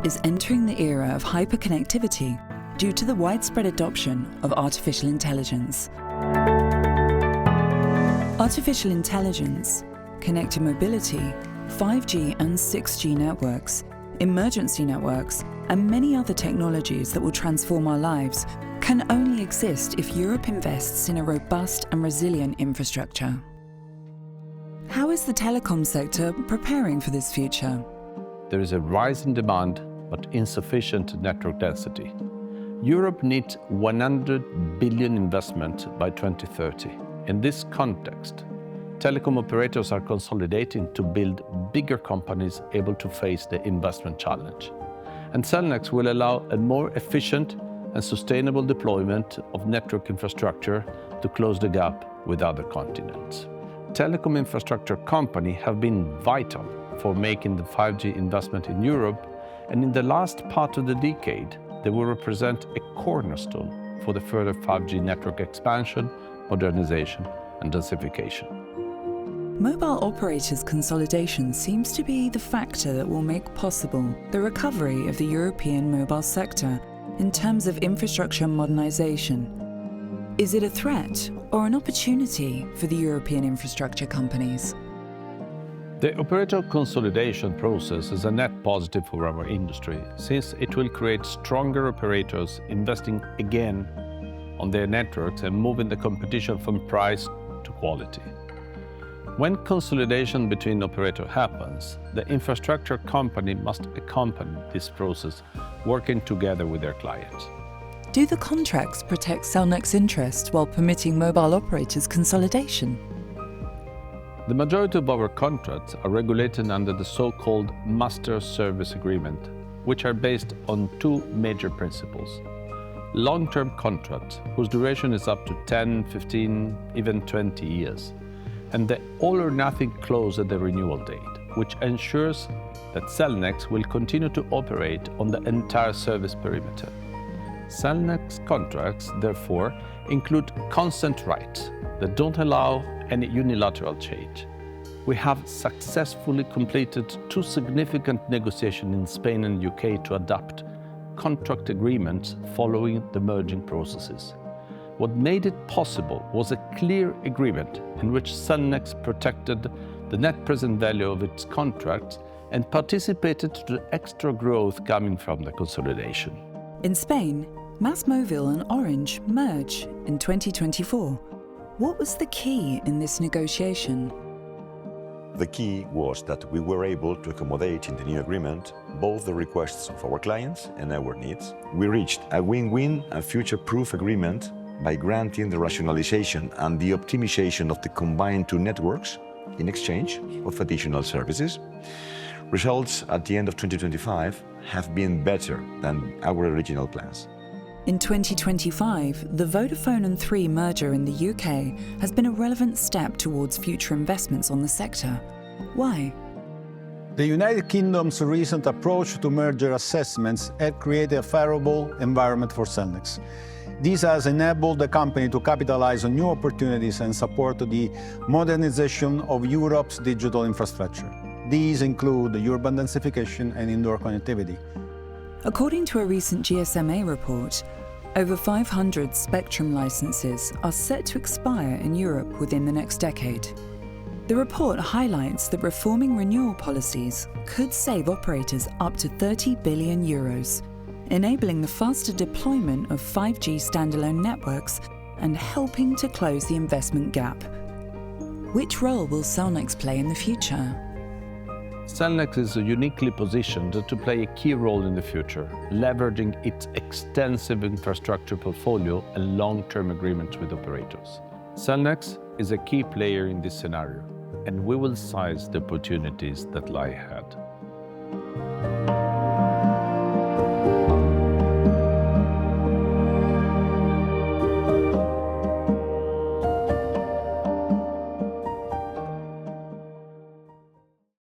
is entering the era of hyperconnectivity due to the widespread adoption of artificial intelligence. Artificial intelligence, connected mobility, 5G and 6G networks, emergency networks, and many other technologies that will transform our lives can only exist if Europe invests in a robust and resilient infrastructure. How is the telecom sector preparing for this future? There is a rise in demand, but insufficient network density. Europe needs 100 billion investment by 2030. In this context, telecom operators are consolidating to build bigger companies able to face the investment challenge. And Cellnex will allow a more efficient and sustainable deployment of network infrastructure to close the gap with other continents. Telecom infrastructure companies have been vital for making the 5G investment in Europe, and in the last part of the decade, they will represent a cornerstone for the further 5G network expansion, modernization, and densification. Mobile operators consolidation seems to be the factor that will make possible the recovery of the European mobile sector in terms of infrastructure modernization. Is it a threat or an opportunity for the European infrastructure companies? The operator consolidation process is a net positive for our industry, since it will create stronger operators investing again on their networks and moving the competition from price to quality. When consolidation between operators happens, the infrastructure company must accompany this process, working together with their clients. Do the contracts protect Cellnex interest while permitting mobile operators consolidation? The majority of our contracts are regulated under the so-called Master Service Agreement, which are based on two major principles. Long-term contracts, whose duration is up to 10, 15, even 20 years, and the all-or-nothing clause at the renewal date, which ensures that Cellnex will continue to operate on the entire service perimeter. Cellnex contracts, therefore, include consent rights that don't allow any unilateral change. We have successfully completed two significant negotiations in Spain and UK to adapt contract agreements following the merging processes. What made it possible was a clear agreement in which Cellnex protected the net present value of its contracts and participated to the extra growth coming from the consolidation. In Spain, MásMóvil and Orange merge in 2024. What was the key in this negotiation? The key was that we were able to accommodate in the new agreement both the requests of our clients and our needs. We reached a win-win and future-proof agreement by granting the rationalization and the optimization of the combined two networks in exchange of additional services. Results at the end of 2025 have been better than our original plans. In 2025, the Vodafone and Three merger in the UK has been a relevant step towards future investments on the sector. Why? The United Kingdom's recent approach to merger assessments has created a favorable environment for Cellnex. This has enabled the company to capitalize on new opportunities and support the modernization of Europe's digital infrastructure. These include urban densification and indoor connectivity. According to a recent GSMA report, over 500 spectrum licenses are set to expire in Europe within the next decade. The report highlights that reforming renewal policies could save operators up to 30 billion euros, enabling the faster deployment of 5G standalone networks and helping to close the investment gap. Which role will Cellnex play in the future? Cellnex is uniquely positioned to play a key role in the future, leveraging its extensive infrastructure portfolio and long-term agreements with operators. Cellnex is a key player in this scenario, and we will seize the opportunities that lie ahead.